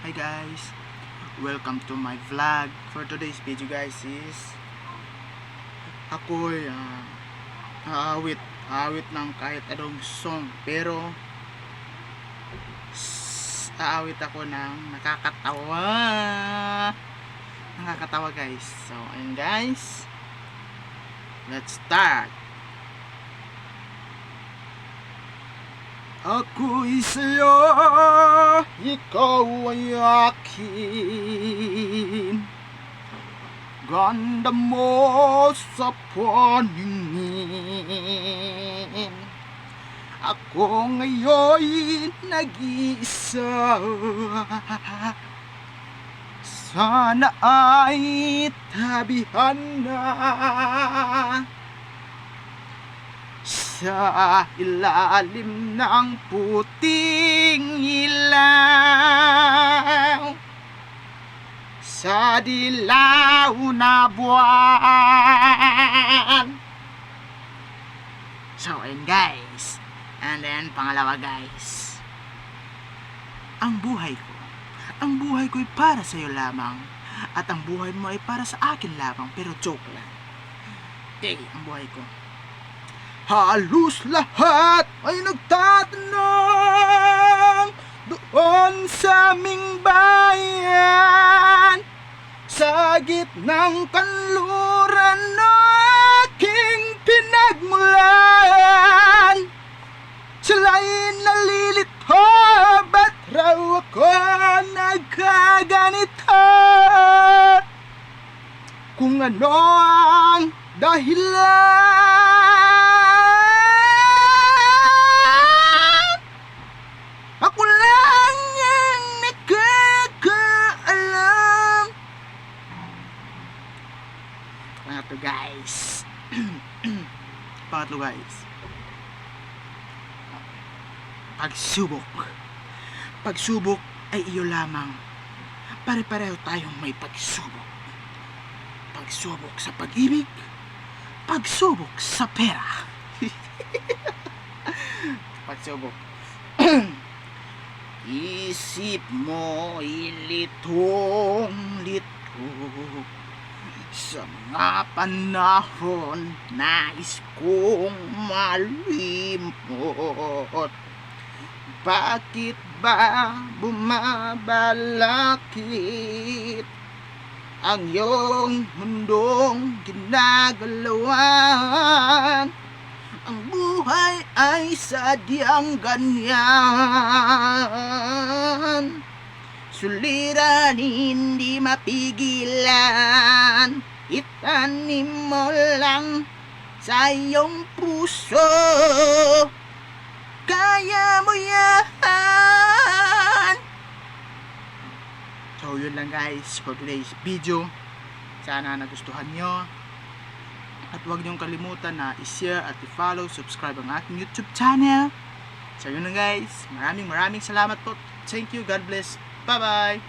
Hi guys, welcome to my vlog. For today's video guys is ako'y aawit ng kahit anong song, pero aawit ako ng nakakatawa guys. So ayun guys, let's start. Ako'y sa'yo, ikaw ay akin. Ganda mo sa paningin. Ako ngayon nag-iisa. Sana ay tabihan na sa ilalim ng puting ilaw, sa dilaw na buwan. So ayun guys, and then pangalawa guys, ang buhay ko'y para sa'yo lamang, at ang buhay mo ay para sa akin lamang. Pero joke lang. Okay, ang buhay ko, halos lahat ay nagtatanong doon sa aming bayan, sa gitnang kanluran na aking pinagmulan. Sila'y nalilito, ba't raw ako nagkaganito? Kung ano ang dahilan, ako lang ang nakakaalam. Pangatlo guys. Pangatlo guys, pagsubok ay iyo lamang. Pare-pareho tayong may pagsubok. Pagsubok sa pag-ibig, pagsubok sa pera. Pagsubok. Isip mo ilitong-lito sa mga panahon nais kong malimot. Bakit ba bumabalakid ang iyong mundong ginagalawan? Ang buhay ay sadyang ganyan, suliran hindi mapigilan. Itanim mo lang sa iyong puso, kaya mo yan. So yun lang guys for today's video. Sana nagustuhan nyo, at huwag niyong kalimutan na i-share at i-follow, subscribe ang aking YouTube channel. So yun lang guys, maraming salamat po. Thank you, God bless, bye bye.